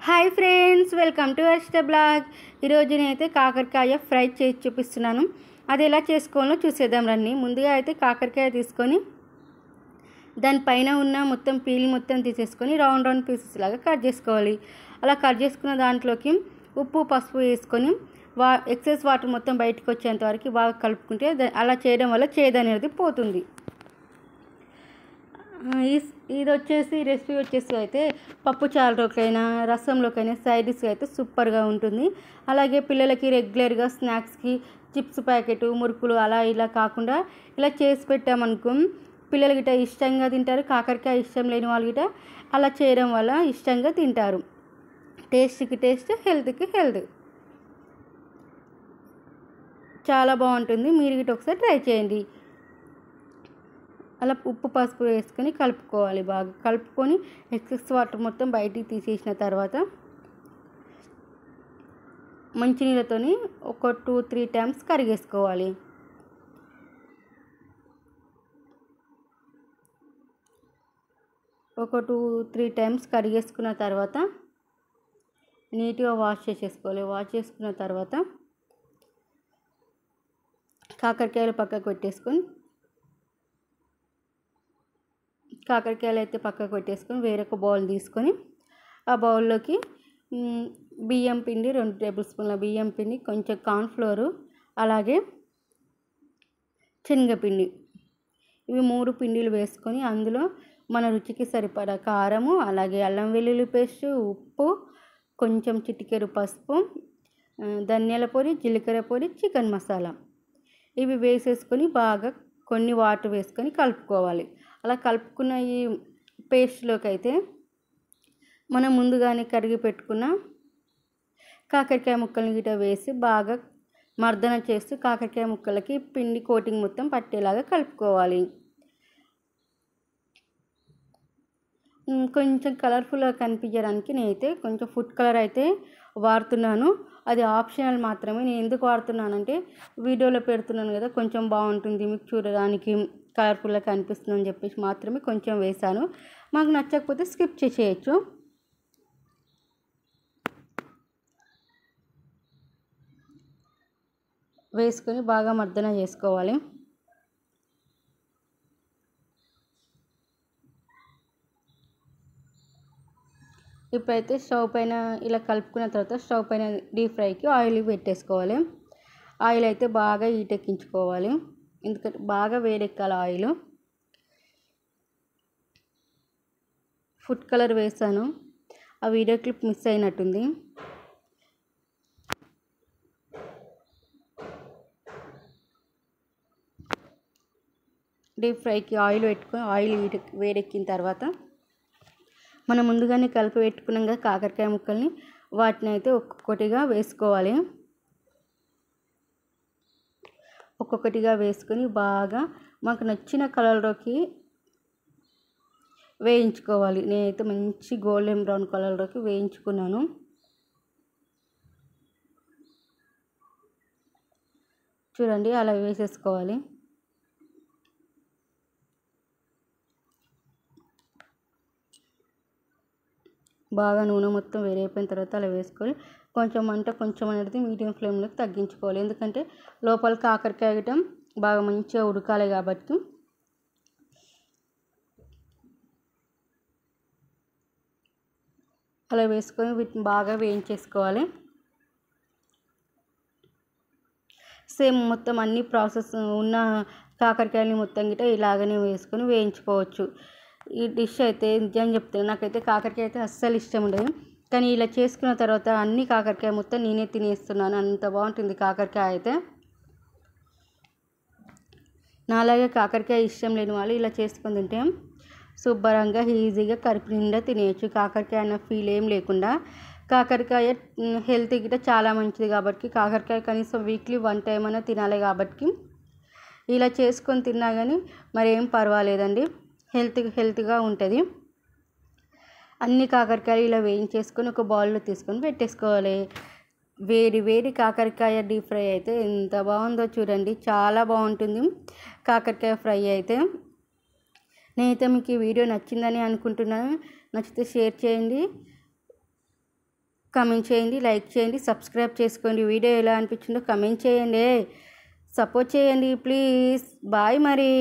Hi friends, welcome to Harshita blog. ఈరోజు నేనైతే కాకరకాయ ఫ్రై చేసి చూపిస్తున్నాను. అది ఎలా చేసుకోవాలో చూసేద్దాం రండి. ముందుగా అయితే కాకరకాయ తీసుకొని దానిపైన ఉన్న మొత్తం పీల్ మొత్తం తీసేసుకొని రౌండ్ రౌండ్ పీసెస్ లాగా కట్ చేసుకోవాలి. అలా కట్ చేసుకున్న దాంట్లోకి ఉప్పు పసుపు వేసుకొని ఎక్సెస్ వాటర్ మొత్తం బయటకు వచ్చేంత వరకు బాగా కలుపుకుంటే అలా చేయడం వల్ల చేదు అనేది పోతుంది. ఇది వచ్చేసి రెసిపీ వచ్చేసి అయితే పప్పు చారులోకైనా రసంలోకైనా సైడ్ డిష్ అయితే సూపర్గా ఉంటుంది. అలాగే పిల్లలకి రెగ్యులర్గా స్నాక్స్కి చిప్స్ ప్యాకెట్ మురుకులు అలా ఇలా కాకుండా ఇలా చేసి పెట్టామనుకో పిల్లలు గిట్ట ఇష్టంగా తింటారు. కాకరకాయ ఇష్టం లేని వాళ్ళు గిట్ట అలా చేయడం వల్ల ఇష్టంగా తింటారు. టేస్ట్కి టేస్ట్, హెల్త్కి హెల్త్, చాలా బాగుంటుంది. మీరు గిట్ట ఒకసారి ట్రై చేయండి. అలా ఉప్పు పసుపు వేసుకొని కలుపుకోవాలి. బాగా కలుపుకొని ఎక్సెస్ వాటర్ మొత్తం బయటికి తీసేసిన తర్వాత మంచినీళ్ళతోని ఒక 2-3 టైమ్స్ కడిగేసుకోవాలి. ఒక 2-3 టైమ్స్ కడిగేసుకున్న తర్వాత నీట్గా వాష్ చేసేసుకోవాలి. వాష్ చేసుకున్న తర్వాత కాకరకాయలు పక్కకు పెట్టేసుకొని వేరొక బౌల్ తీసుకొని ఆ బౌల్లోకి బియ్యం పిండి 2 టేబుల్ స్పూన్ల బియ్యం పిండి, కొంచెం కార్న్ఫ్లోరు, అలాగే శనగపిండి, ఇవి 3 పిండిలు వేసుకొని అందులో మన రుచికి సరిపడా కారము, అలాగే అల్లం వెల్లుల్లి పేస్టు, ఉప్పు, కొంచెం చిటికెడు పసుపు, ధనియాల పొడి, జీలకర్ర పొడి, చికెన్ మసాలా ఇవి వేసేసుకొని బాగా కొన్ని వాటర్ వేసుకొని కలుపుకోవాలి. అలా కలుపుకున్న ఈ పేస్ట్లోకి అయితే మనం ముందుగానే కడిగి పెట్టుకున్న కాకరకాయ ముక్కల్ని గిట్ట వేసి బాగా మర్దన చేస్తూ కాకరకాయ ముక్కలకి పిండి కోటింగ్ మొత్తం పట్టేలాగా కలుపుకోవాలి. కొంచెం కలర్ఫుల్గా కనిపించడానికి నేనైతే కొంచెం ఫుడ్ కలర్ అయితే వాడుతున్నాను. అది ఆప్షనల్ మాత్రమే. నేను ఎందుకు వాడుతున్నానంటే వీడియోలో పెడుతున్నాను కదా, కొంచెం బాగుంటుంది మీకు చూడడానికి, కలర్ఫుల్గా కనిపిస్తుందని చెప్పేసి మాత్రమే కొంచెం వేసాను. మాకు నచ్చకపోతే స్కిప్ చేసేయచ్చు. వేసుకొని బాగా మర్దన చేసుకోవాలి. ఇప్పుడైతే స్టవ్ పైన ఇలా కలుపుకున్న తర్వాత స్టవ్ పైన డీప్ ఫ్రైకి ఆయిల్ పెట్టేసుకోవాలి. ఆయిల్ అయితే బాగా హీట్ ఎక్కించుకోవాలి, ఎందుకంటే బాగా వేడెక్కాలి ఆయిల్. ఫుడ్ కలర్ వేసాను, ఆ వీడియో క్లిప్ మిస్ అయినట్టుంది. డీప్ ఫ్రైకి ఆయిల్ పెట్టుకొని ఆయిల్ వేడెక్కిన తర్వాత మనం ముందుగానే కలిపి పెట్టుకున్నాం కదా కాకరకాయ ముక్కల్ని, వాటిని అయితే ఒక్కొక్కటిగా వేసుకోవాలి. ఒక్కొక్కటిగా వేసుకొని బాగా మాకు నచ్చిన కలర్లోకి వేయించుకోవాలి. నేనైతే మంచి గోల్డెన్ బ్రౌన్ కలర్లోకి వేయించుకున్నాను. చూడండి, అలా వేసేసుకోవాలి. బాగా నూనె మొత్తం వేరైపోయిన తర్వాత అలా వేసుకొని కొంచెం అనేది మీడియం ఫ్లేమ్లోకి తగ్గించుకోవాలి. ఎందుకంటే లోపల కాకరకాయ గటం బాగా మంచిగా ఉడకాలి కాబట్టి. అలా వేసుకొని వీటిని బాగా వేయించేసుకోవాలి. సేమ్ మొత్తం అన్ని ప్రాసెస్ ఉన్న కాకరకాయని మొత్తం గిట్ట ఇలాగనే వేసుకొని వేయించుకోవచ్చు. ఈ డిష్ అయితే నిజం చెప్తాను, నాకైతే కాకరకాయ అయితే అస్సలు ఇష్టం ఉండదు. కానీ ఇలా చేసుకున్న తర్వాత అన్ని కాకరకాయ మొత్తం నేనే తినేస్తున్నాను, అంత బాగుంటుంది కాకరకాయ అయితే. నాలాగే కాకరకాయ ఇష్టం లేని వాళ్ళు ఇలా చేసుకొని తింటే శుభ్రంగా ఈజీగా కడుపు నిండా తినేయచ్చు, కాకరకాయ అన్న ఫీల్ ఏం లేకుండా. కాకరకాయ హెల్త్ గిట్ట చాలా మంచిది కాబట్టి కాకరకాయ కనీసం వీక్లీ 1 టైం అయినా తినాలి. కాబట్టి ఇలా చేసుకొని తిన్నా కానీ మరేం పర్వాలేదండి, హెల్త్గా ఉంటుంది. అన్ని కాకరకాయలు ఇలా వేయించేసుకొని ఒక బౌల్లో తీసుకొని పెట్టేసుకోవాలి. వేడి కాకరకాయ డీప్ ఫ్రై అయితే ఎంత బాగుందో చూడండి, చాలా బాగుంటుంది కాకరకాయ ఫ్రై అయితే. నేనైతే మీకు ఈ వీడియో నచ్చిందని అనుకుంటున్నాను. నచ్చితే షేర్ చేయండి, కమెంట్ చేయండి, లైక్ చేయండి, సబ్స్క్రైబ్ చేసుకోండి. వీడియో ఎలా అనిపించిందో కమెంట్ చేయండి, సపోర్ట్ చేయండి ప్లీజ్. బాయ్ మరి.